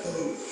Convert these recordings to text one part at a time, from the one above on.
Hare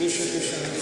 Krishna Krishna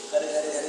Hare Hare.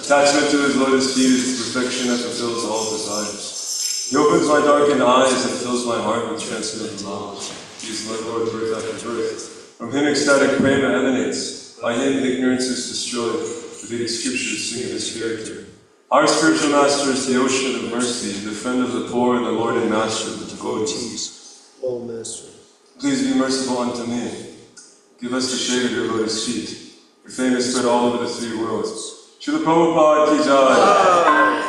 Attachment to his lotus feet is the perfection that fulfills all desires. He opens my darkened eyes and fills my heart with transcendental knowledge. He is my Lord, birth after birth. From him ecstatic prema emanates. By him ignorance is destroyed. The Vedic scriptures sing of his character. Our spiritual master is the ocean of mercy, the friend of the poor and the Lord and master of the devotees. O Master, please be merciful unto me. Give us the shade of your lotus feet. Your fame is spread all over the three worlds. Srila Prabhupada ki jai.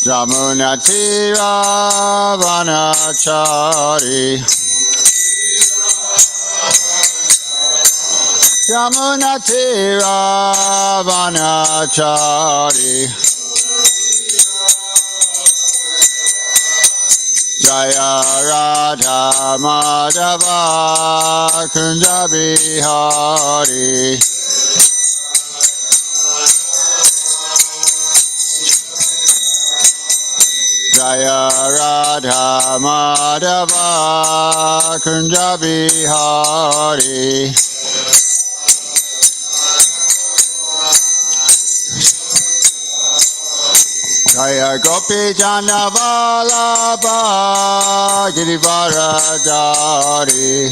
Jamuna Tira Vanachari Jamuna Tira Vanachari Jaya Radha Madhava Kunja Bihari Jaya Radha Madhava Kunja Bihari Jaya Gopi Jana Vallabha Girivaradari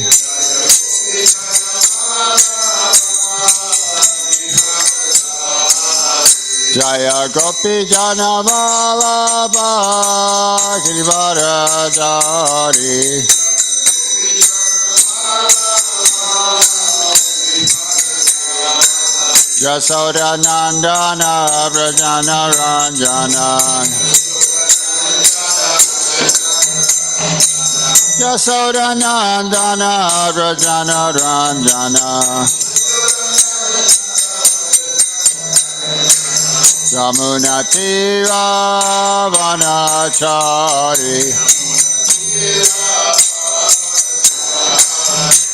Jaya Gopi Jana Vallabha Girivaradari Yasoda Nandana Vrajana Ranjana Yasoda Nandana Vrajana Ranjana Yamuna Tira Vanachari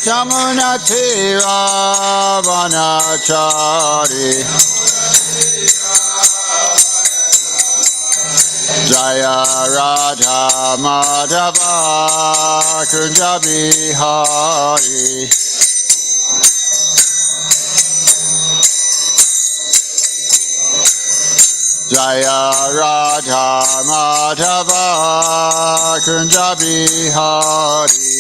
Yamuna Tira Vanachari Jaya Radha Madhava Kunja Bihari Jaya Radha Madhava Kunja Bihari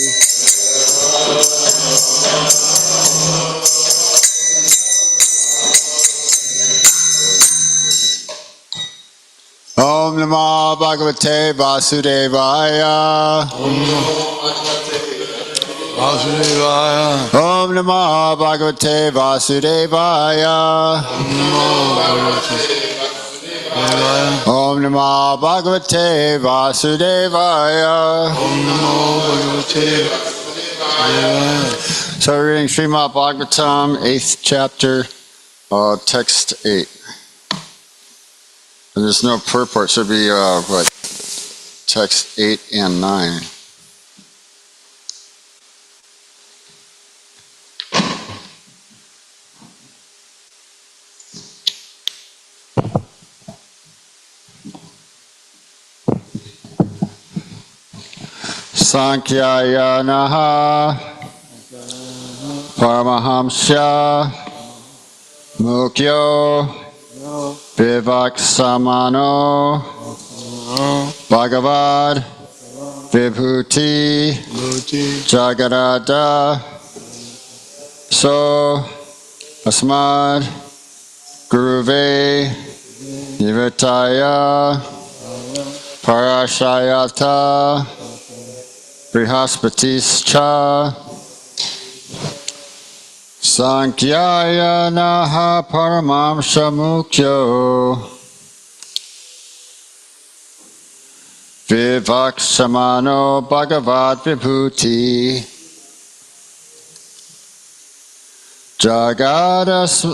Om Namo Bhagavate Vasudevaya Om Namo Bhagavate Vasudevaya Om Namo Bhagavate Vasudevaya So we're reading Srimad Bhagavatam, 8th chapter, text 8. And there's no purport, so it'd be, text 8 and 9. Sankhya-yanaha Paramahamsya Mukyo Vivaksamano Bhagavad Vibhuti Jagarada So Asmad Guruve Nivataya Parashayata Brihaspatischcha Sankhya-yanaha Paramamsha Mukyo Vivaksamano Bhagavad Vibhuti Jagadaso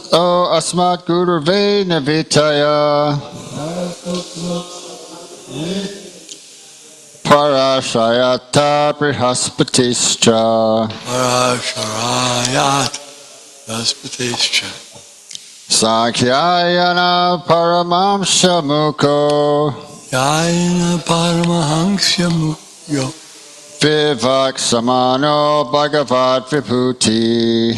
Asmat Guruve Nivitaya Parashayata Brihaspatischcha Sankhya-yana Paramamsha Mukyo Vivaksamano Bhagavad Vibhuti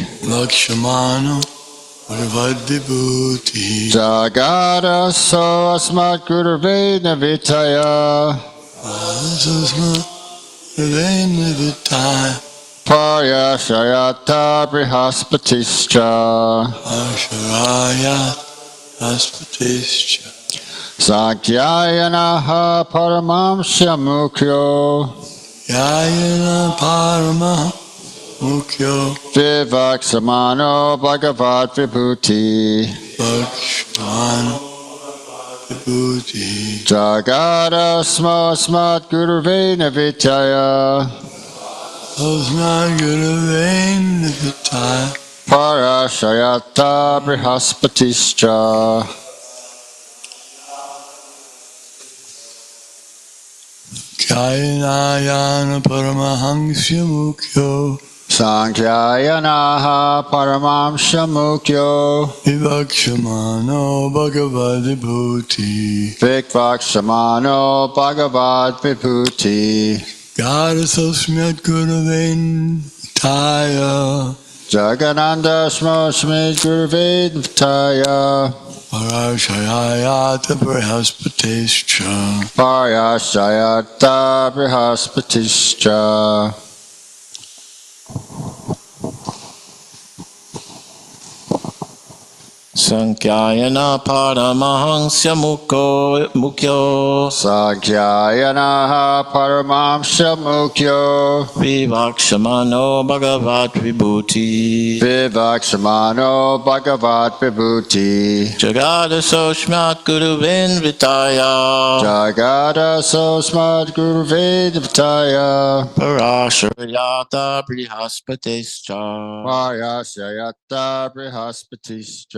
Jagadaso Asmat Guruve Nivitaya Parashayata Brihaspatischcha Sankhya-yanaha Paramamsha Mukyo Vivaksamano Bhagavad Vibhuti Jagadasmo Asmat Guruve Nivitaya Parashayata Brihaspatischcha Sankhya-yana Paramahamsya Mukyo Sankhya-yanaha Paramamsha Mukyo Vivaksamano Bhagavad Vibhuti Vivaksamano Bhagavad Vibhuti Gadasosmyat Guruve Nivitaya Jagananda Smosmi Guruve Nivitaya Parashayata Brihaspatischcha Parashayata Brihaspatischcha Sankyayana Paramahamsa Mukyo Sankhyayanah Paramamsa Mukyo Vivakshamano Bhagavat Vibhuti Vivaksamano Bhagavat Vibhuti Jagada Soshmat Guru Vinvitaya Jagada Sosmat Guru Vedavtaya Parasharayata Brihaspatescha Vayasyayata Brihaspatishcha.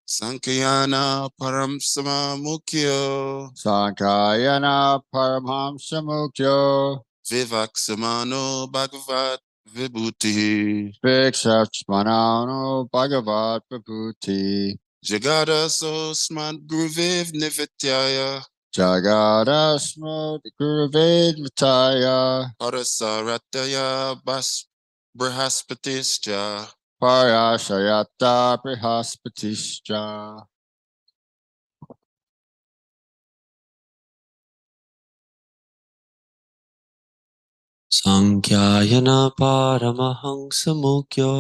Sankhayana Paramsama Mukyo Sankhayana Paramhamsa Mukyo Vivaksamano Bhagavat Vibhuti Vikshachmanano Bhagavat Vibhuti Jagada Sosman Guruviv Nivityaya Jagada Smut Guru Vedavtaya Parasarataya Bas Brahaspatischa Parashayata Brihaspatishcha. Sankyayana Paramahamsa Mukyo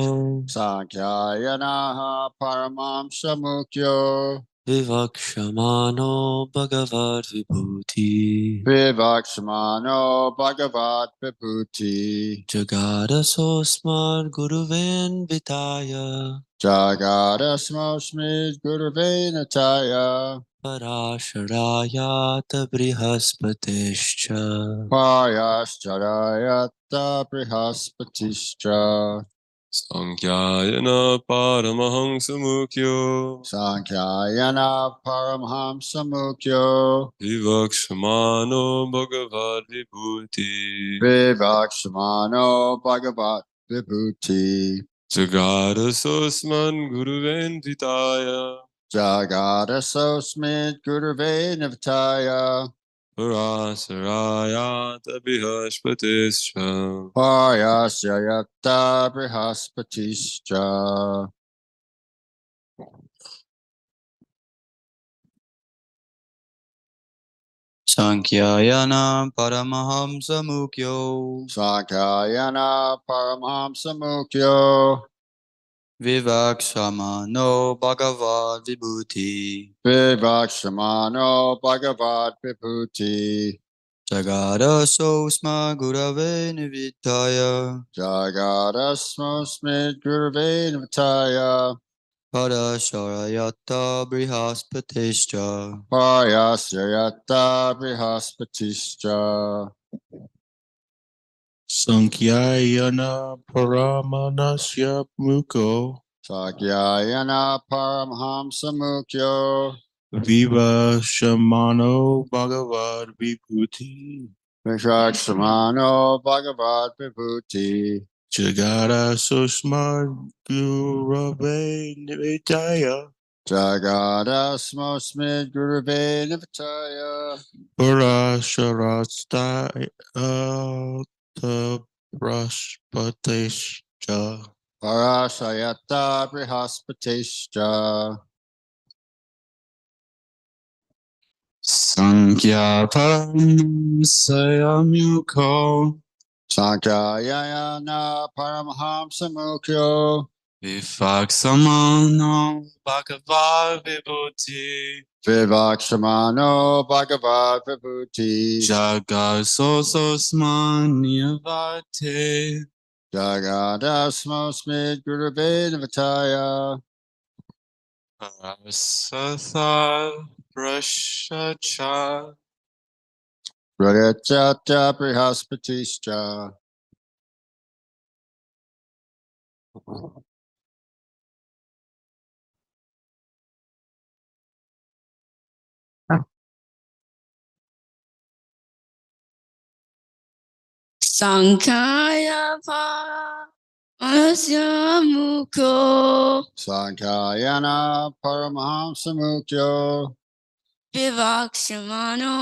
Sankhayana Paramamsa Mukyo Vivakshamano Bhagavad Vibhuti Vivaksamano Bhagavat Vibhuti Jagada Sosmad Guruven Vitaya Jagadasmosmid Gurave Nataya Parasharayata Brihaspatescha Payascharayata Brihaspatishcha Sankyayana Paramahamsa Mukyo Sankhayana Paramhamsa Mukyo Vivakshamano Bhagavad Vibhuti Vivaksamano Bhagavat Vibhuti Jagada Sosman Guruven Vitaya Jagadasosmid Gurave Navtaya Parasarayata Bihashpatescha Payasyayata Brihaspatishcha. Sankyayana Paramahamsa Mukyo Sankhayana Paramhamsa Mukyo Vivaksamano Bhagavad Vibhuti Vivaksamano Bhagavat Vibhuti Jagada Sosma Gurave Nivitaya Jagadasmosmid Gurave Navtaya Parasharayata Brihaspatishcha Payasyayata Brihaspatishcha Sankyayana Paramanasya Muko Sankhayana Paramhamsa Mukyo Viva Shamano Bhagavad Vibhuti Vivaksamano Bhagavat Vibhuti Jagada Susma Gurave Nivitaya Jagadasmosmid Gurave Navtaya Parasharasta Prashpatescha Parashayata Brihaspatishcha Sankhya Paramasaya Mukho Sankhayana Paramhamsa Mukyo Vivaksamano Bhagavad Vibhuti Vivaksamano Bhagavat Vibhuti Jagasososmaniyavate Jagadasmosmid Gurave Navtaya Parasatha Prashacha Pradachata Brihaspatishcha. Sankhaya Paramahasya Mukho Sankhayana Paramhamsa Mukyo Vivaksamano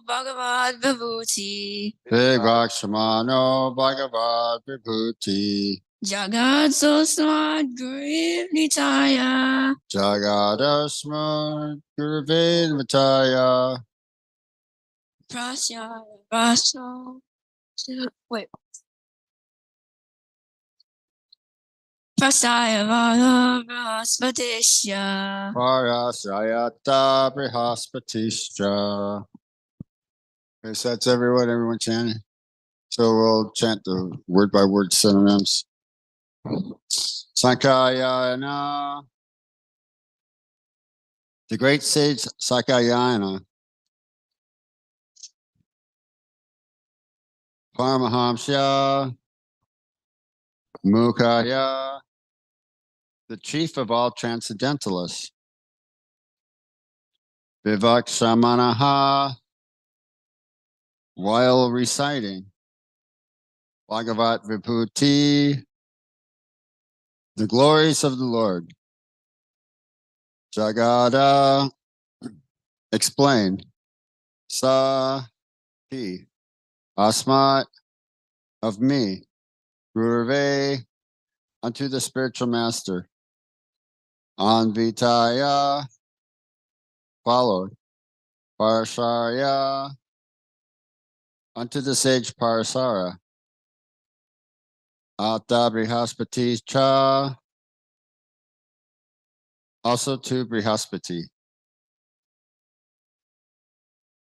Bhagavad Vibhuti Vivaksamano Bhagavat Vibhuti Jagatosmat Guru Nitaya Jagadasma Guruvin Vitaya Prasya Vaso. Wait. Prasaya Vada Brahaspatisya. Parasayata Brihaspatischa. Okay, so that's everyone chanting. So we'll chant the word by word synonyms. Sankayana. The great sage Sakayana, Paramahamsya, Mukhaya, the chief of all transcendentalists, Vivaksamanaha, while reciting Bhagavat Vibhuti, the glories of the Lord. Jagada, explained. Sa, he. Asmat, of me. Guruve, unto the spiritual master. Anvitaya, followed. Parasarya, unto the sage Parasara. Ata Brihaspati cha, also to Brihaspati.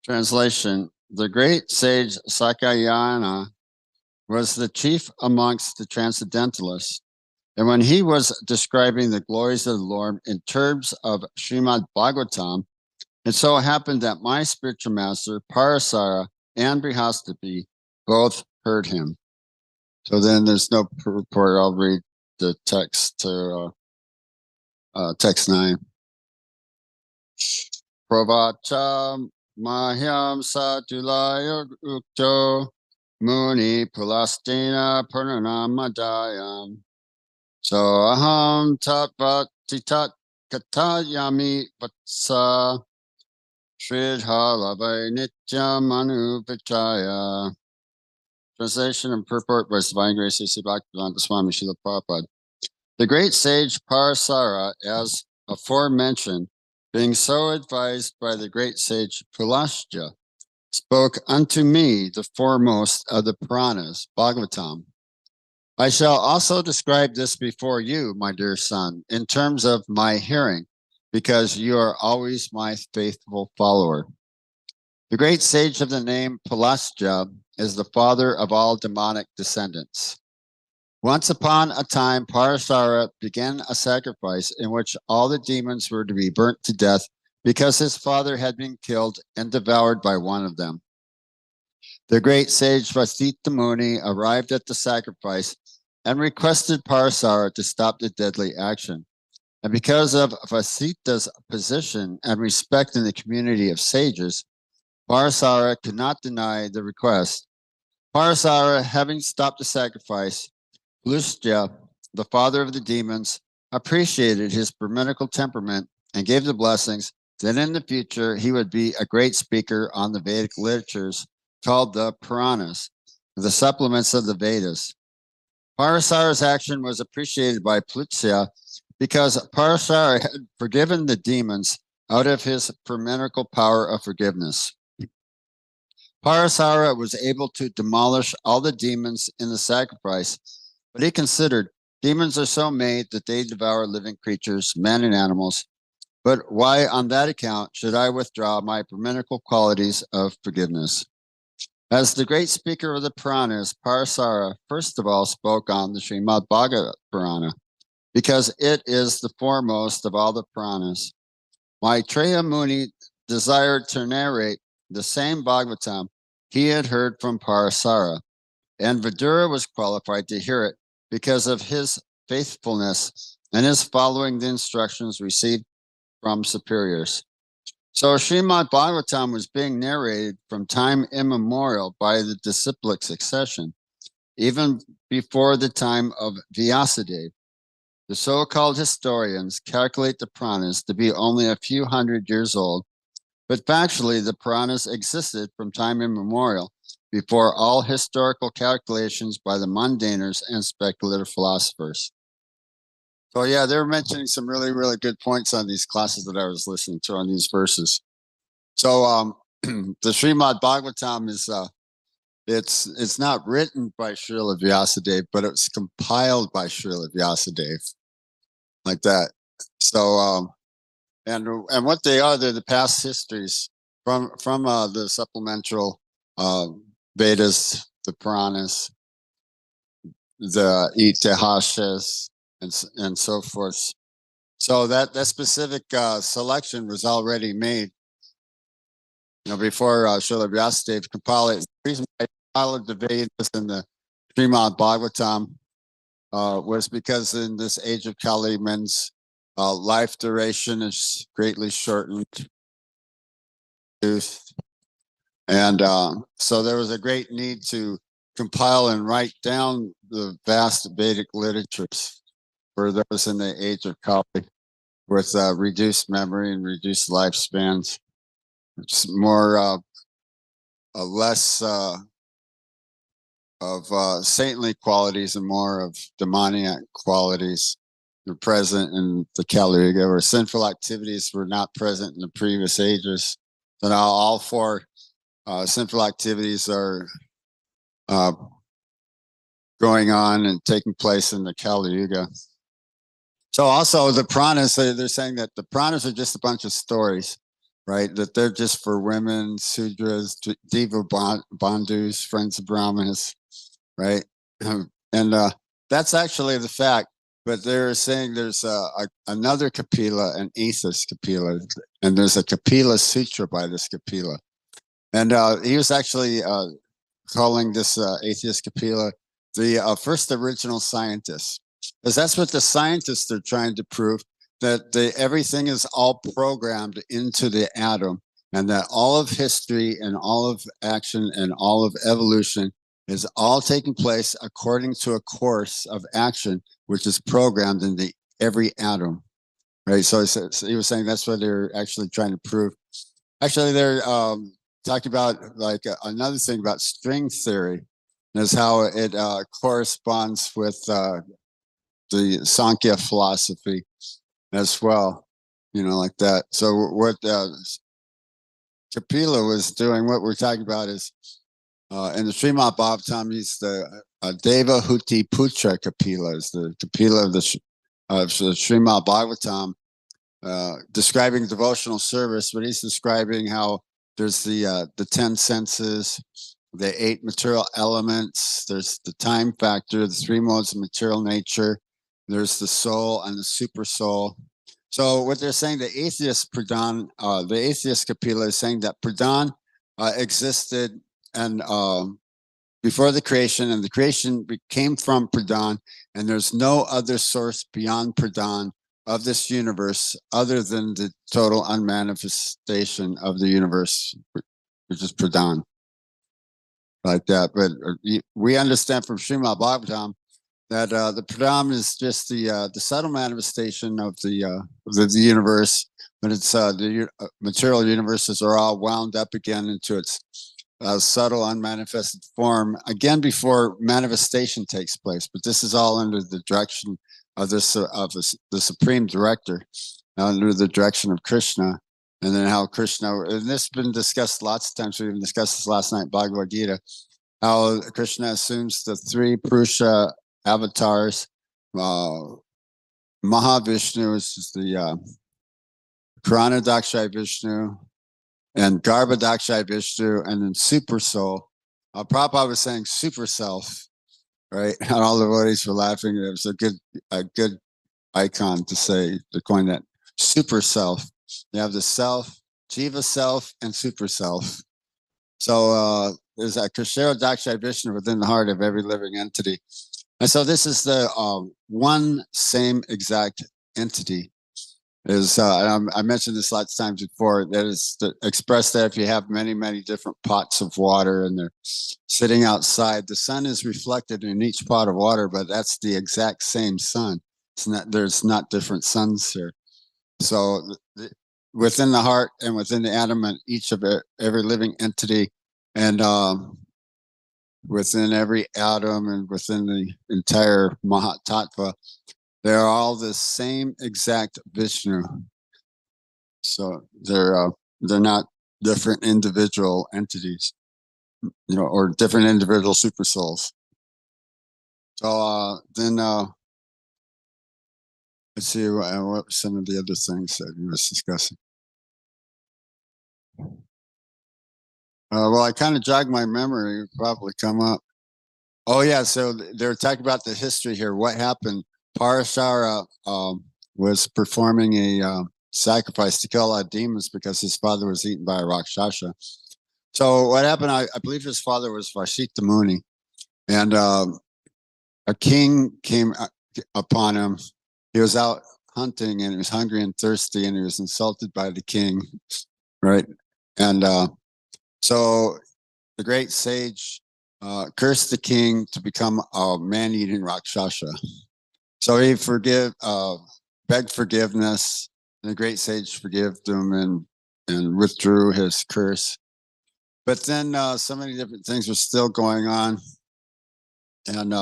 Translation: the great sage Sakayana was the chief amongst the transcendentalists, and when he was describing the glories of the Lord in terms of Srimad Bhagavatam, it so happened that my spiritual master Parasara and Brihaspati both heard him. So then there's no purport. I'll read the text to text 9. Pravacha Mahyam Satulaya Ukto Muni Pulastina Purnanamadayam. So aham tatvat titat katayami vatsa Shridhalavai Nityam Anupachaya. Translation and purport by Divine Grace A.C. Bhaktivedanta Swami Srila Prabhupada. The great sage Parasara, as aforementioned, being so advised by the great sage Pulastya, spoke unto me the foremost of the Puranas, Bhagavatam. I shall also describe this before you, my dear son, in terms of my hearing, because you are always my faithful follower. The great sage of the name Pulastya is the father of all demonic descendants. Once upon a time, Parasara began a sacrifice in which all the demons were to be burnt to death because his father had been killed and devoured by one of them. The great sage Vasita Muni arrived at the sacrifice and requested Parasara to stop the deadly action. And because of Vasita's position and respect in the community of sages, Parasara could not deny the request. Parasara, having stopped the sacrifice, Pulastya, the father of the demons, appreciated his Brahminical temperament and gave the blessings that in the future he would be a great speaker on the Vedic literatures called the Puranas, the supplements of the Vedas. Parasara's action was appreciated by Pulastya because Parasara had forgiven the demons out of his Brahminical power of forgiveness. Parasara was able to demolish all the demons in the sacrifice, but he considered demons are so made that they devour living creatures, men and animals. But why on that account should I withdraw my Brahminical qualities of forgiveness? As the great speaker of the Puranas, Parasara first of all spoke on the Srimad Bhagavatam Purana, because it is the foremost of all the Puranas. Maitreya Muni desired to narrate the same Bhagavatam he had heard from Parasara, and Vidura was qualified to hear it because of his faithfulness and his following the instructions received from superiors. So Srimad Bhagavatam was being narrated from time immemorial by the disciplic succession, even before the time of Vyasadeva. The so-called historians calculate the Puranas to be only a few hundred years old, but factually the Puranas existed from time immemorial before all historical calculations by the mundaners and speculative philosophers. So yeah, they were mentioning some really, really good points on these classes that I was listening to on these verses. So the Srimad Bhagavatam is it's not written by Srila Vyasadeva, but it's compiled by Srila Vyasadeva, like that. So and what they are, they're the past histories from the supplemental Vedas, the Puranas, the Itihasas, and so forth. So that specific selection was already made, before Srila Vyasadeva compiled it. The reason why he compiled the Vedas and the Srimad Bhagavatam was because in this age of Kali, men's life duration is greatly shortened. And so there was a great need to compile and write down the vast Vedic literatures for those in the age of Kali with reduced memory and reduced lifespans. It's more, less of saintly qualities and more of demoniac qualities were present in the Kali Yuga, where sinful activities were not present in the previous ages. So now all four sinful activities are going on and taking place in the Kali Yuga. So also the Puranas, they're saying that the Puranas are just a bunch of stories, right? That they're just for women, Sudras, Deva Bandhus, friends of Brahmanas, right? And that's actually the fact. But they're saying there's another Kapila, an atheist Kapila, and there's a Kapila Sutra by this Kapila. And he was actually calling this atheist Kapila the first original scientist. Because that's what the scientists are trying to prove, that everything is all programmed into the atom, and that all of history and all of action and all of evolution is all taking place according to a course of action, which is programmed into every atom, right? So he was saying that's what they're actually trying to prove. Actually, they're talking about like another thing about string theory, is how it corresponds with the Sankhya philosophy as well, like that. So what Kapila was doing, what we're talking about is in the Srimad Bhagavatam, he's the Deva Huti Putra Kapila, is the Kapila of the Srimad Bhagavatam, describing devotional service, but he's describing how there's the 10 senses, the 8 material elements, there's the time factor, the 3 modes of material nature, there's the soul and the super soul. So what they're saying, the atheist Pradhan, the atheist Kapila is saying that Pradhan existed and before the creation, and the creation came from Pradhan, and there's no other source beyond Pradhan of this universe other than the total unmanifestation of the universe, which is Pradhan, like that. But we understand from Srimad Bhagavatam that the Pradhan is just the subtle manifestation of the universe, but it's the material universes are all wound up again into its subtle unmanifested form again before manifestation takes place. But this is all under the direction of the supreme director, under the direction of Krishna. And then how Krishna, and this has been discussed lots of times, we even discussed this last night, Bhagavad Gita, how Krishna assumes the 3 Purusha avatars, Mahavishnu, which is the Purana Vishnu, and Garbhadakshay Vishnu, and then Super Soul. Prabhupada was saying Super Self, right? And all the devotees were laughing. It was a good icon to say, to coin that. Super Self. You have the Self, Jiva Self, and Super Self. So there's a Krishna Dakshay Vishnu within the heart of every living entity. And so this is the one same exact entity. I mentioned this lots of times before, that is expressed that if you have many, many different pots of water and they're sitting outside, the sun is reflected in each pot of water, but that's the exact same sun. There's not different suns here. So within the heart and within the atom and each of every living entity, and within every atom and within the entire Mahatattva, they're all the same exact Vishnu. So they're not different individual entities, or different individual super souls. So then let's see what were some of the other things that he was discussing. Well, I kind of jogged my memory. It'll probably come up. Oh yeah, so they're talking about the history here. What happened? Parashara was performing a sacrifice to kill a lot of demons because his father was eaten by a Rakshasa. So what happened? I believe his father was Vashita Muni, and a king came upon him. He was out hunting and he was hungry and thirsty, and he was insulted by the king, right? And so the great sage cursed the king to become a man-eating Rakshasa. So he begged forgiveness, and the great sage forgave him and withdrew his curse. But then so many different things were still going on, and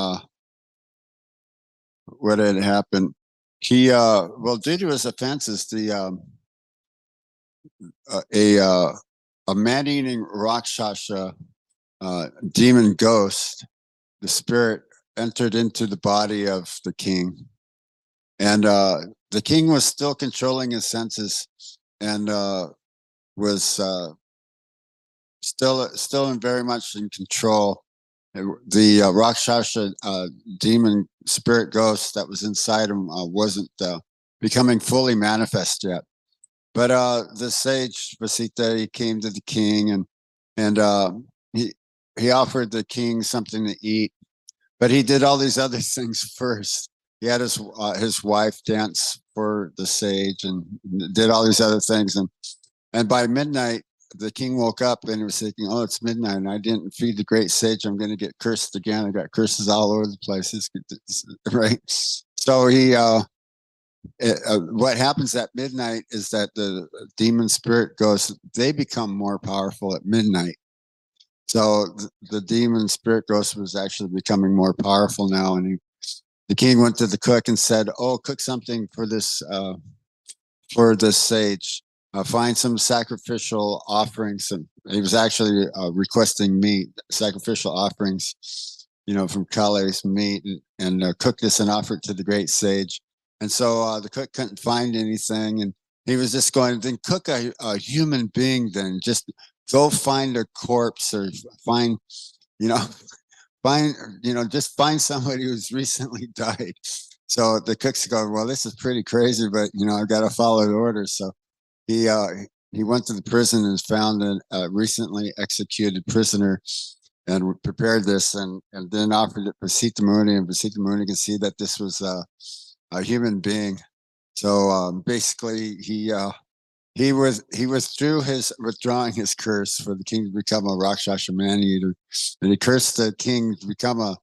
what had happened? He due to his offenses, a man-eating Rakshasa demon ghost, the spirit, entered into the body of the king, and the king was still controlling his senses and was still very much in control. The Rakshasa demon spirit ghost that was inside him wasn't becoming fully manifest yet. But the sage Vasita, he came to the king and he offered the king something to eat, but he did all these other things first. He had his wife dance for the sage and did all these other things, and by midnight the king woke up and he was thinking, "Oh, it's midnight, and I didn't feed the great sage. I'm going to get cursed again. I got curses all over the place." Right? So he. What happens at midnight is that the demon spirit ghosts, they become more powerful at midnight. So the demon spirit ghost was actually becoming more powerful now, and the king went to the cook and said, "Oh, cook something for this sage. Find some sacrificial offerings." And he was actually requesting meat, sacrificial offerings, from Kali's meat, and cook this and offer it to the great sage. And so the cook couldn't find anything, and he was just going, "Then cook a human being. Then just go find a corpse or find, just find somebody who's recently died." So the cook's going, "Well, this is pretty crazy, but I've got to follow the orders." So he went to the prison and found a recently executed prisoner and prepared this and then offered it for Sita Muni, and Sita Muni could see that this was a human being. So basically, he withdrew withdrawing his curse for the king to become a Rakshasa man-eater, and he cursed the king to become a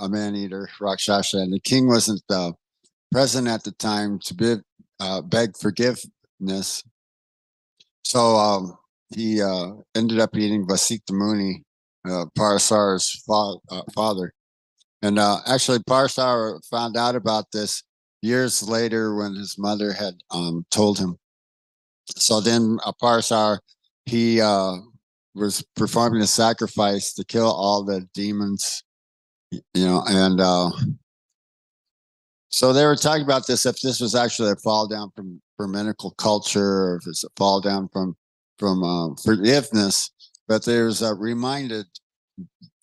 man-eater Rakshasa, and the king wasn't present at the time to beg forgiveness. So he ended up eating Vasita Muni, Parasara's father. And actually, Parasara found out about this years later when his mother had told him. So then Parasara, he was performing a sacrifice to kill all the demons, and so they were talking about this, if this was actually a fall down from Brahminical culture, or if it's a fall down from forgiveness. But there's reminded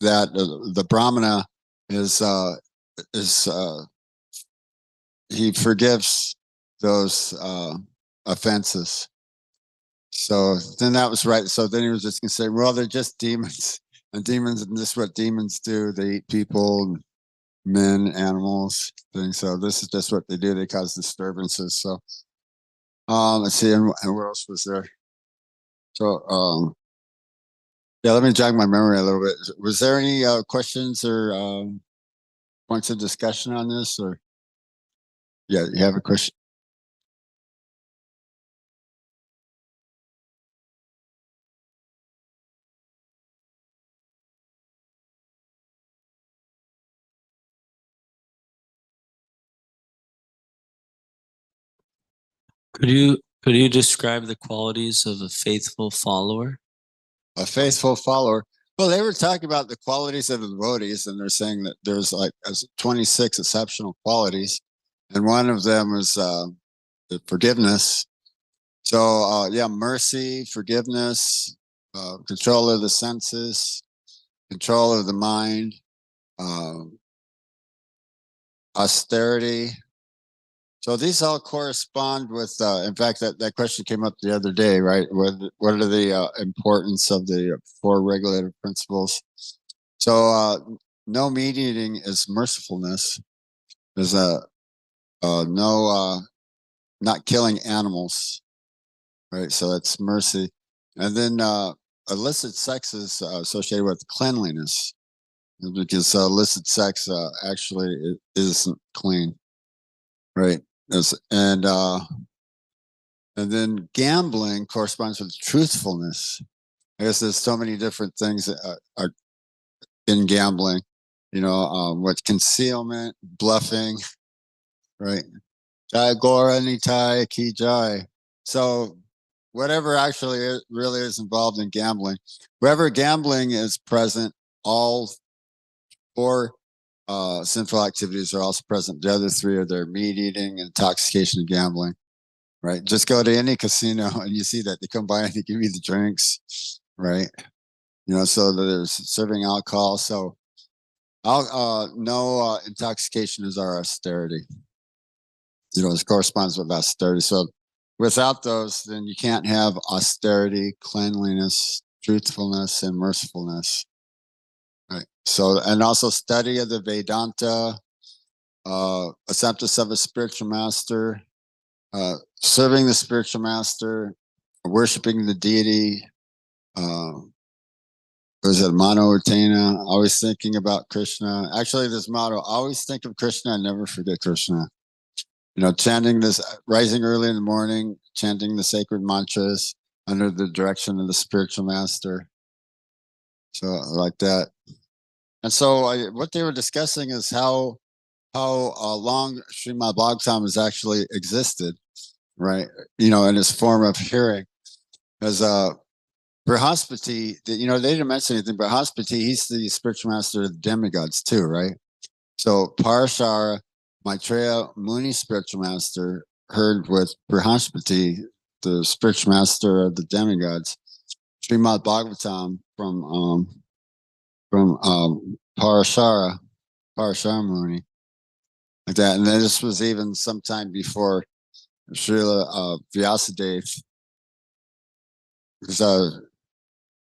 that the Brahmana is he forgives those offenses. So then that was right. So then he was just going to say, "Well, they're just demons, and this is what demons do. They eat people, men, animals, things. So this is just what they do. They cause disturbances." So let's see, and what else was there? So yeah, let me jog my memory a little bit. Was there any questions or points of discussion on this? Or yeah, you have a question? Could you describe the qualities of a faithful follower? A faithful follower. Well, they were talking about the qualities of the devotees, and they're saying that there's like 26 exceptional qualities, and one of them is the forgiveness. So, yeah, mercy, forgiveness, control of the senses, control of the mind, austerity. So these all correspond with, in fact, that question came up the other day, right? What are the importance of the four regulative principles? So no meat eating is mercifulness. There's no not killing animals, right? So that's mercy. And then illicit sex is associated with cleanliness, because illicit sex actually isn't clean, right? And then gambling corresponds with truthfulness. I guess there's so many different things that are in gambling, what concealment, bluffing, right? Jai Gora Nitai Ki Jai. So whatever actually really is involved in gambling, wherever gambling is present, all four sinful activities are also present. The other three are their meat eating, intoxication, and gambling. Right. Just go to any casino and you see that they come by and they give you the drinks. Right. So there's serving alcohol. So no intoxication is our austerity. It corresponds with austerity. So without those, then you can't have austerity, cleanliness, truthfulness, and mercifulness. Right. So, and also study of the Vedanta, acceptance of a spiritual master, serving the spiritual master, worshiping the deity. Was it Mano Utena? Always thinking about Krishna. Actually, this motto: always think of Krishna and never forget Krishna. Chanting this, rising early in the morning, chanting the sacred mantras under the direction of the spiritual master. So like that. And so what they were discussing is how long Srimad Bhagavatam has actually existed, right? In its form of hearing. As Brihaspati, they didn't mention anything, but Brihaspati, he's the spiritual master of the demigods too, right? So Parashara, Maitreya Muni spiritual master, heard with Brihaspati, the spiritual master of the demigods, Srimad Bhagavatam from Parashara Muni, like that. And then this was even sometime before Srila Vyasadeva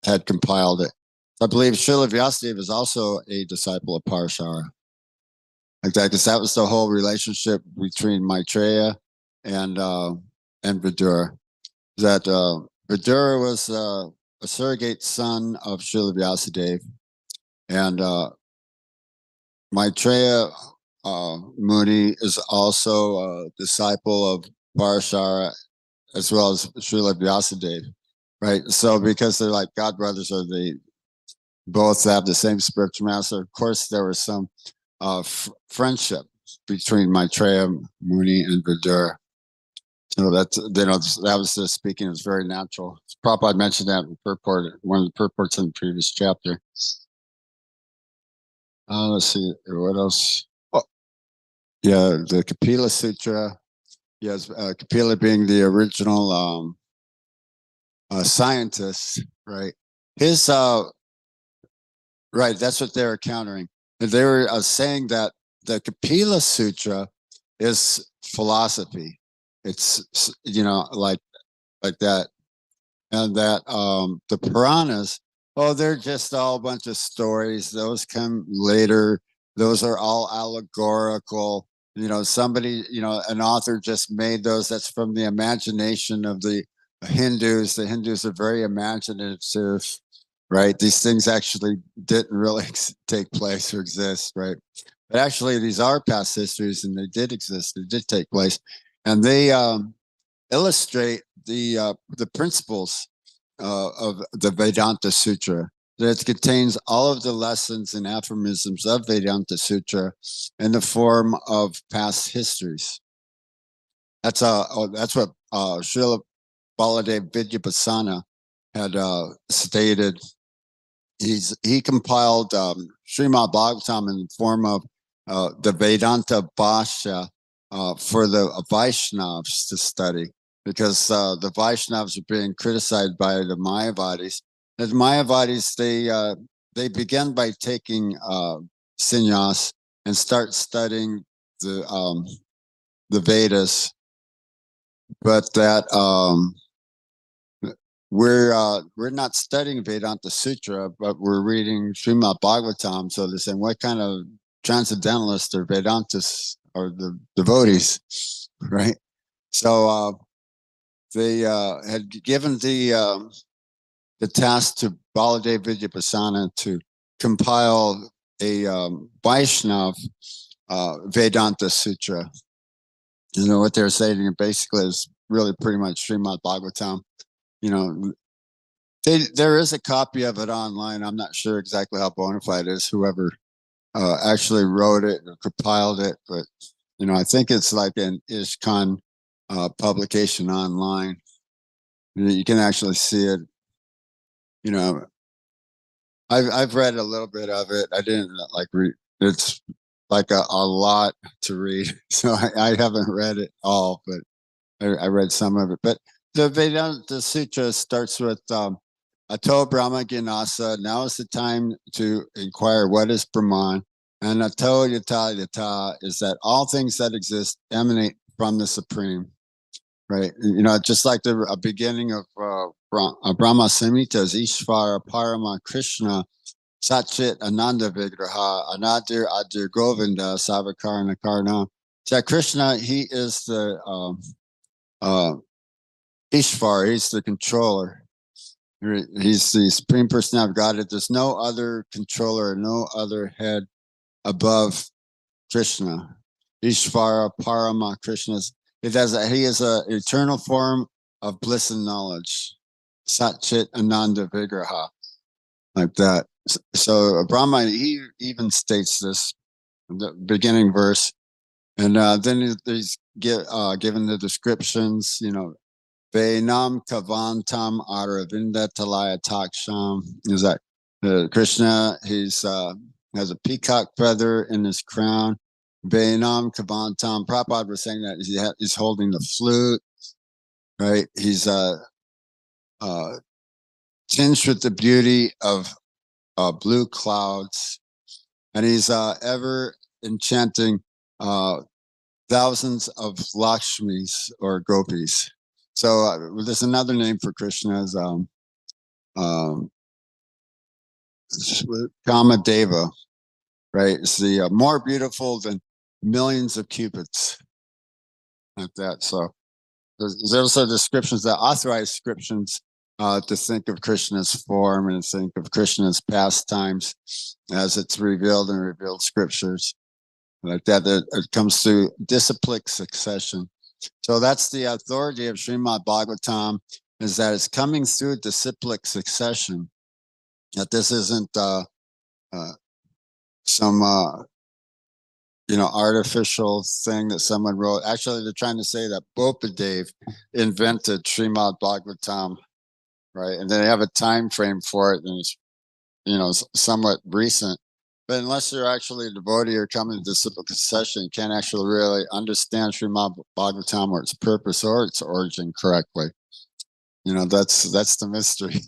had compiled it. I believe Srila Vyasadeva is also a disciple of Parashara. Like that, because that was the whole relationship between Maitreya and Vidura. That Vidura was a surrogate son of Srila Vyasadeva, and Maitreya Muni is also a disciple of Parashara as well as Srila Vyasadeva, right? So because they're like god brothers, or they both have the same spiritual master, of course there was some friendship between Maitreya Muni and Vidura. So that's, that was the speaking. It was very natural. Prabhupada mentioned that in purport, one of the purports in the previous chapter. Let's see, what else? Oh, yeah, the Kapila Sutra. Yes, Kapila being the original scientist, right? His right, that's what they were countering. They were saying that the Kapila Sutra is philosophy. It's like that, and that the Puranas, they're just all a bunch of stories. Those come later. Those are all allegorical. Somebody, an author just made those. That's from the imagination of the Hindus. The Hindus are very imaginative, right? These things actually didn't really take place or exist, right? But actually, these are past histories, and they did exist. They did take place, and they illustrate the principles of the Vedanta Sutra. That it contains all of the lessons and aphorisms of Vedanta Sutra in the form of past histories. That's what Srila Baladev Vidyabhasana had stated, he compiled Srimad Bhagavatam in the form of the Vedanta Bhashya for the Vaishnavas to study, because the Vaishnavas are being criticized by the Mayavadis. The Mayavadis, they begin by taking sannyas and start studying the Vedas, but that we're not studying Vedanta Sutra, but we're reading Srimad Bhagavatam. So they're saying, what kind of transcendentalists or Vedantists are the devotees, right? So they had given the task to Baladev Vidyabhasana to compile a Vaishnav Vedanta Sutra. You know what they're saying basically is really pretty much Srimad Bhagavatam. You know, there is a copy of it online. I'm not sure exactly how bona fide it is, whoever actually wrote it or compiled it, but you know, I think it's like an ISKCON publication online. You can actually see it. You know, I've read a little bit of it. I didn't like read. It's like a lot to read, so I haven't read it all, but I read some of it. But the Vedanta Sutra starts with Ato Brahma Ginasa. Now is the time to inquire what is Brahman. And Ato Yata Yata is that all things that exist emanate from the Supreme, right? You know, just like the beginning of Brahma Samhitas, Ishvara Parama Krishna Satchit Ananda Vigraha Anadir Adir Govinda Savakarna Karna. So Krishna, he is the Ishvar, he's the controller. He's the Supreme Personality of Godhead. There's no other controller, no other head above Krishna. Ishvara Parama Krishna. He is an eternal form of bliss and knowledge. Satchit Ananda Vigraha. Like that. So Brahma, he even states this in the beginning verse. And then he's given the descriptions, you know, Venam Kavantam Aravinda Talaya Taksham. Is that Krishna? He's has a peacock feather in his crown. Venam Kavantam. Prabhupada was saying that he's holding the flute, right? He's tinged with the beauty of blue clouds, and he's ever enchanting thousands of Lakshmis or gopis. So there's another name for Krishna is Kamadeva, right? It's the more beautiful than millions of cupids, like that. So there's also descriptions, that authorized descriptions to think of Krishna's form and think of Krishna's pastimes as it's revealed in revealed scriptures, like that. It comes through disciplic succession. So that's the authority of Srimad Bhagavatam, is that it's coming through disciplic succession. That this isn't some artificial thing that someone wrote. Actually, they're trying to say that Bopadev invented Srimad Bhagavatam, right? And they have a time frame for it, and it's somewhat recent. But unless you're actually a devotee or coming to disciplic succession, you can't actually really understand Srimad Bhagavatam or its purpose or its origin correctly. You know, that's the mystery,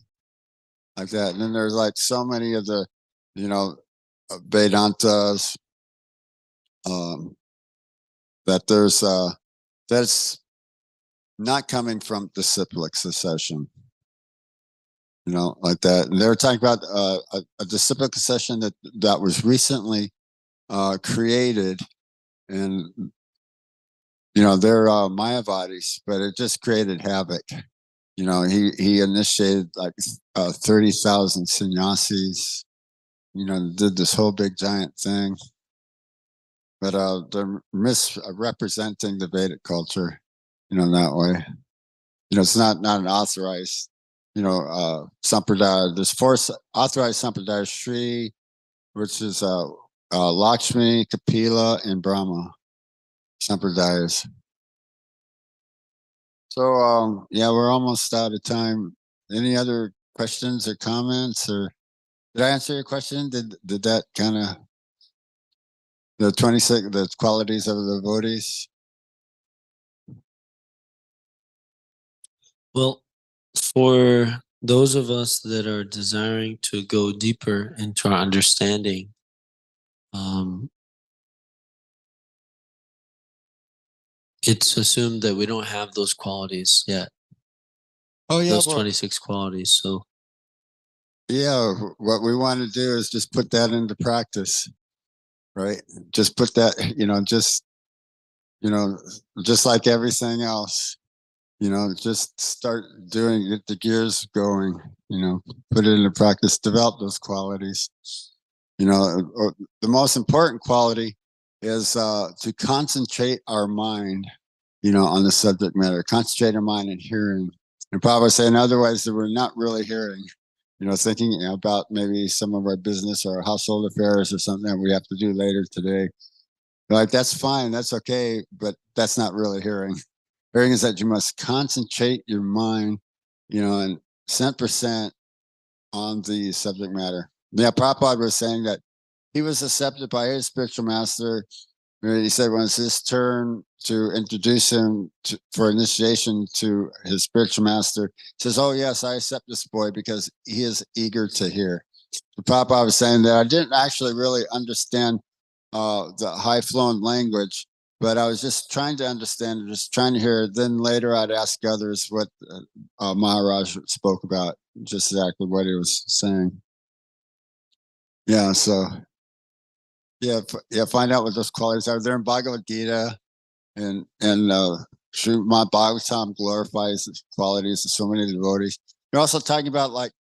like that. And then there's like so many of the, Vedantas, that there's that's not coming from disciplic succession. Like that. And they were talking about a disciplic succession that was recently created, and they're Mayavadis, but it just created havoc. He initiated like 30,000 sannyasis. Did this whole big giant thing, but they're misrepresenting the Vedic culture, that way. It's not an authorized, sampradaya. There's 4 authorized sampradayas: Sri, which is Lakshmi, Kapila, and Brahma sampradayas. So, yeah, we're almost out of time. Any other questions or comments, or did I answer your question? Did that kind of the 26 the qualities of the devotees? Well, for those of us that are desiring to go deeper into our understanding, it's assumed that we don't have those qualities yet. Oh yeah, Those well, 26 qualities. So yeah. What we want to do is just put that into practice, right? Just put that, just like everything else, just start doing, get the gears going, put it into practice, develop those qualities. The most important quality is to concentrate our mind, on the subject matter, concentrate our mind and hearing. And probably saying otherwise that we're not really hearing, thinking about maybe some of our business or household affairs or something that we have to do later today. Like, that's fine, that's okay, but that's not really hearing. Hearing is that you must concentrate your mind, and 100% on the subject matter. Yeah, Prabhupada was saying that he was accepted by his spiritual master. He said when it's his turn to introduce him for initiation to his spiritual master, he says, "Oh yes, I accept this boy because he is eager to hear." The Prabhupada was saying that I didn't actually really understand the high flowing language, but I was just trying to understand, just trying to hear. Then later I'd ask others what Maharaj spoke about, just exactly what he was saying. Yeah, so find out what those qualities are. They're in Bhagavad Gita, and Srimad Bhagavatam glorifies the qualities of so many devotees. You're also talking about, like,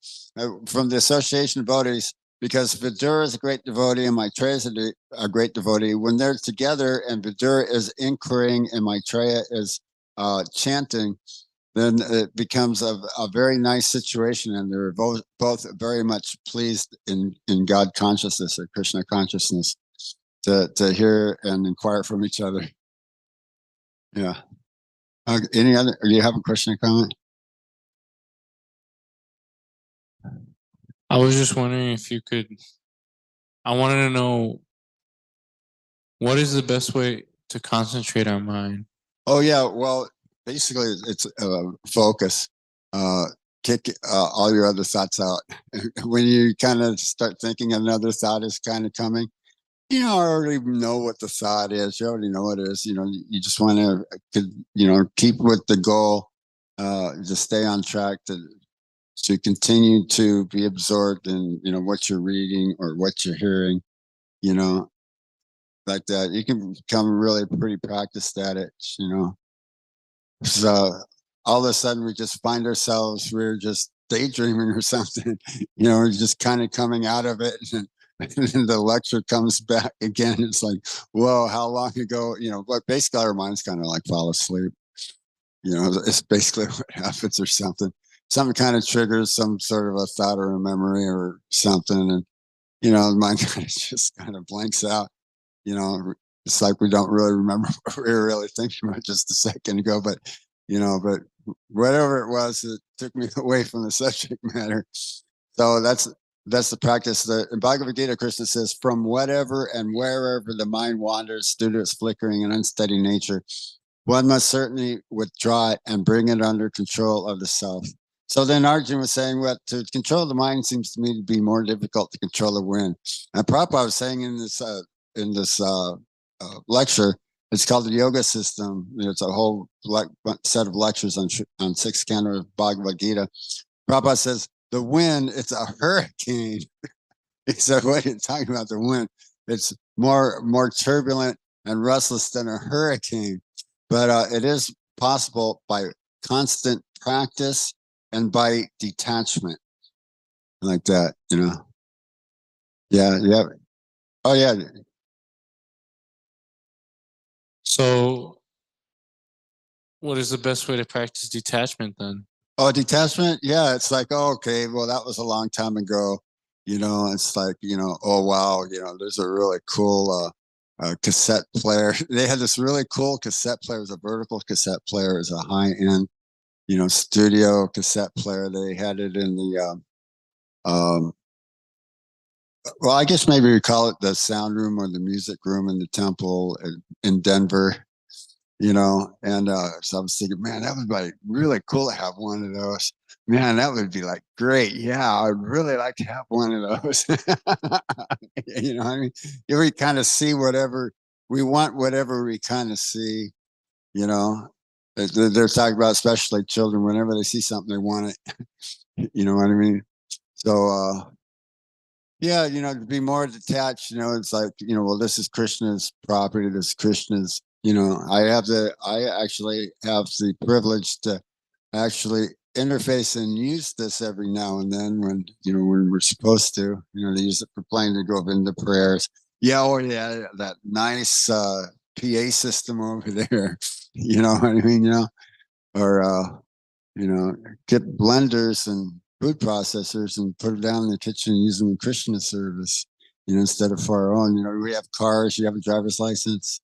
from the association of devotees, because Vidura is a great devotee and Maitreya is a great devotee. When they're together and Vidura is inquiring and Maitreya is chanting, then it becomes a very nice situation, and they're both very much pleased in God consciousness or Krishna consciousness to hear and inquire from each other. Yeah. Any other? Do you have a question or comment? I was just wondering if you could. I wanted to know what is the best way to concentrate our mind. Oh yeah. Well, basically, it's focus. Kick all your other thoughts out. When you kind of start thinking another thought is kind of coming, I already know what the thought is. You already know what it is. You just want to, keep with the goal, to stay on track, to continue to be absorbed in, what you're reading or what you're hearing, like that. You can become really pretty practiced at it, So all of a sudden we just find ourselves, we're just daydreaming or something, we're just kind of coming out of it. And the lecture comes back again. It's like, whoa, how long ago? But basically our minds kind of like fall asleep. It's basically what happens, or something. Something kind of triggers some sort of a thought or a memory or something, and the mind kind of just kind of blanks out. It's like we don't really remember what we were really thinking about just a second ago. But but whatever it was, it took me away from the subject matter. So that's the practice. In Bhagavad Gita, Krishna says, "From whatever and wherever the mind wanders due to its flickering and unsteady nature, one must certainly withdraw it and bring it under control of the self." So then Arjun was saying, "What to control the mind seems to me to be more difficult to control the wind." And Prabhupada was saying in this lecture, it's called the Yoga System. It's a whole set of lectures on 6th canto of Bhagavad Gita. Prabhupada says, the wind, it's a hurricane. He said, "What are you talking about? The wind? It's more turbulent and restless than a hurricane." But it is possible by constant practice and by detachment, like that. Yeah. Oh yeah. So, what is the best way to practice detachment then? Oh, detachment. Yeah, it's like, oh, okay, well, that was a long time ago. It's like, oh wow, there's a really cool cassette player. They had this really cool cassette player. It was a vertical cassette player. It was a high end studio cassette player. They had it in the, well, I guess maybe we call it the sound room or the music room in the temple in Denver, and so I was thinking, man, that would be like really cool to have one of those. Man, that would be like great. Yeah, I'd really like to have one of those. You know what I mean? We kind of see whatever we want, whatever we kind of see, you know. They're talking about, especially children, whenever they see something, they want it. You know what I mean? So, yeah, to be more detached, it's like, well, this is Krishna's property, this is Krishna's, I actually have the privilege to actually interface and use this every now and then when we're supposed to, they use it for playing to go into prayers. Yeah, oh yeah, that nice PA system over there. You know what I mean? Or get blenders and food processors and put them down in the kitchen and use them in Krishna service, instead of for our own. We have cars, you have a driver's license,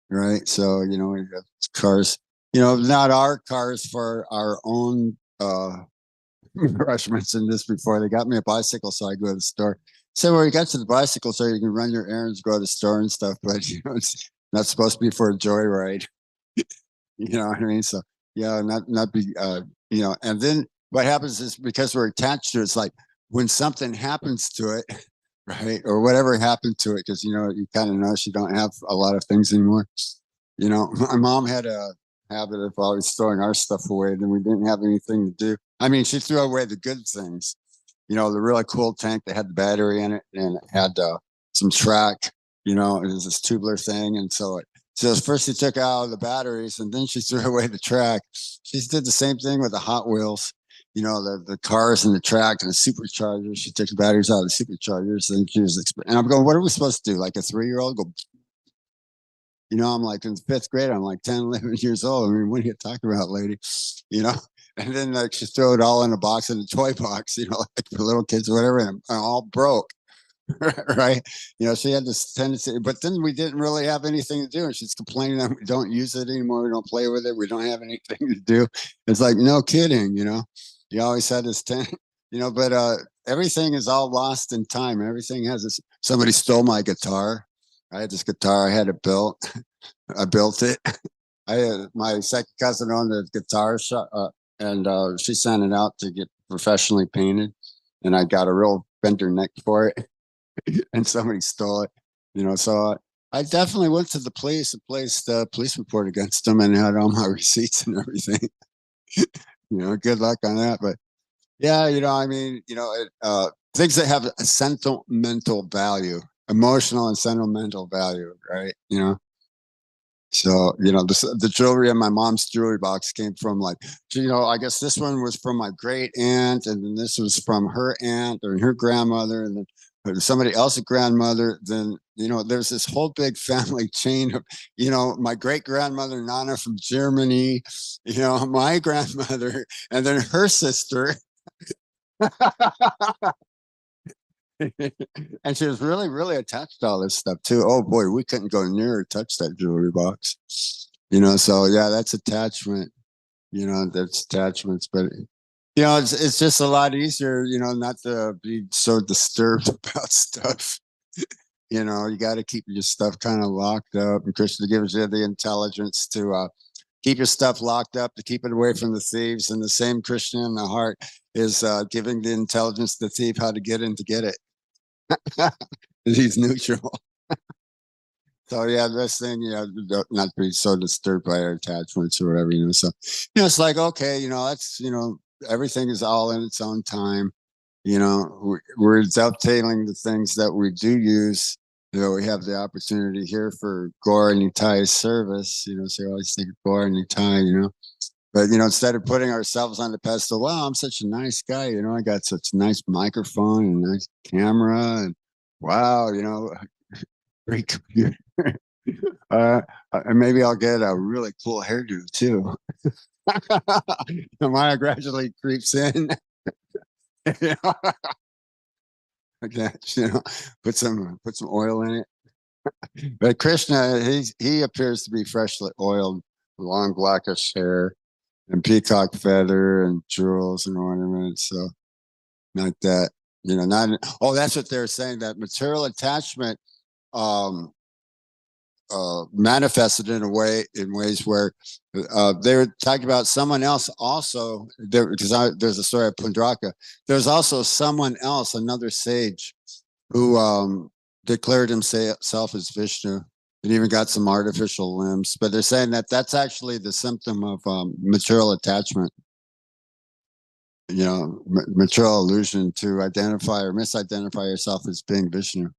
right? So, we have cars, not our cars for our own Rush mentioned this before. They got me a bicycle so I go to the store. So when you got to the bicycle so you can run your errands, go to the store and stuff, but it's not supposed to be for a joyride. You know what I mean? So yeah, not be and then what happens is, because we're attached to it, it's like when something happens to it, right? Or whatever happened to it, because you kind of know she don't have a lot of things anymore. My mom had a habit of always throwing our stuff away, and we didn't have anything to do. I mean, she threw away the good things, the really cool tank that had the battery in it and it had some track, it was this tubular thing. And so first she took out the batteries and then she threw away the track. She did the same thing with the Hot Wheels, the cars and the track and the superchargers. She took the batteries out of the superchargers and she was, and I'm going, what are we supposed to do? Like a 3-year-old go, I'm like in 5th grade, I'm like 10, 11 years old. I mean, what are you talking about, lady? And then like she threw it all in a box, in a toy box, like for little kids or whatever, and all broke. Right? She had this tendency, but then we didn't really have anything to do. And she's complaining that we don't use it anymore. We don't play with it. We don't have anything to do. It's like, no kidding, you always had this but everything is all lost in time. Everything has this. Somebody stole my guitar. I had this guitar. I had it built. I built it. I had my second cousin owned the guitar shop, and she sent it out to get professionally painted. And I got a real bender neck for it. And somebody stole it, so I definitely went to the police and placed a police report against them and had all my receipts and everything. Good luck on that. But yeah, I mean, things that have a sentimental value, emotional and sentimental value, right? So, the jewelry in my mom's jewelry box came from like, I guess this one was from my great aunt, and then this was from her aunt or her grandmother, and then somebody else's grandmother. Then, there's this whole big family chain of, my great grandmother, Nana from Germany, my grandmother, and then her sister. And she was really, really attached to all this stuff too. Oh boy, we couldn't go near or touch that jewelry box. So yeah, that's attachment. That's attachments. But it's just a lot easier, not to be so disturbed about stuff. You got to keep your stuff kind of locked up. And Krishna gives you the intelligence to keep your stuff locked up, to keep it away from the thieves. And the same Krishna in the heart is giving the intelligence to the thief how to get in to get it. He's neutral. So yeah, this thing, not to be so disturbed by our attachments or whatever, so it's like, okay, that's everything is all in its own time. We're dovetailing the things that we do use. We have the opportunity here for Gaur Nitai's service, so you always think of Gaur Nitai, but instead of putting ourselves on the pedestal, wow, I'm such a nice guy, I got such a nice microphone and a nice camera, and wow, great computer. And maybe I'll get a really cool hairdo too. Maya gradually creeps in. Okay, put some oil in it. But Krishna, he appears to be freshly oiled, long blackish hair. and peacock feather and jewels and ornaments. So not that, not, oh, that's what they're saying, that material attachment manifested in ways where they were talking about someone else also there, because there's a story of Pundraka. There's also someone else, another sage, who declared himself as Vishnu and even got some artificial limbs. But they're saying that that's actually the symptom of material attachment. Material illusion to identify or misidentify yourself as being Vishnu.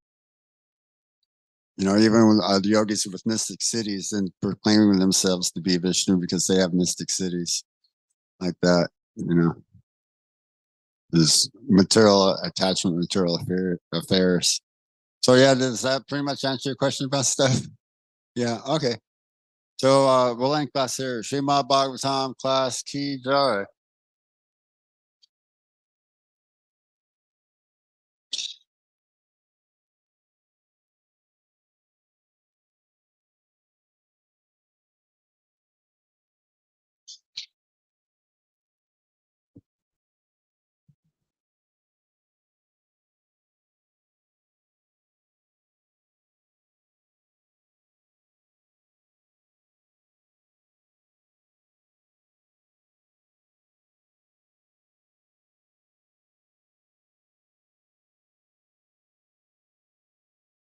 Even with, the yogis with mystic cities and proclaiming themselves to be Vishnu because they have mystic cities like that, this material attachment, material affairs. So yeah, does that pretty much answer your question about stuff? Yeah, okay. So we'll end class here. Srimad Bhagavatam class Ki Jai.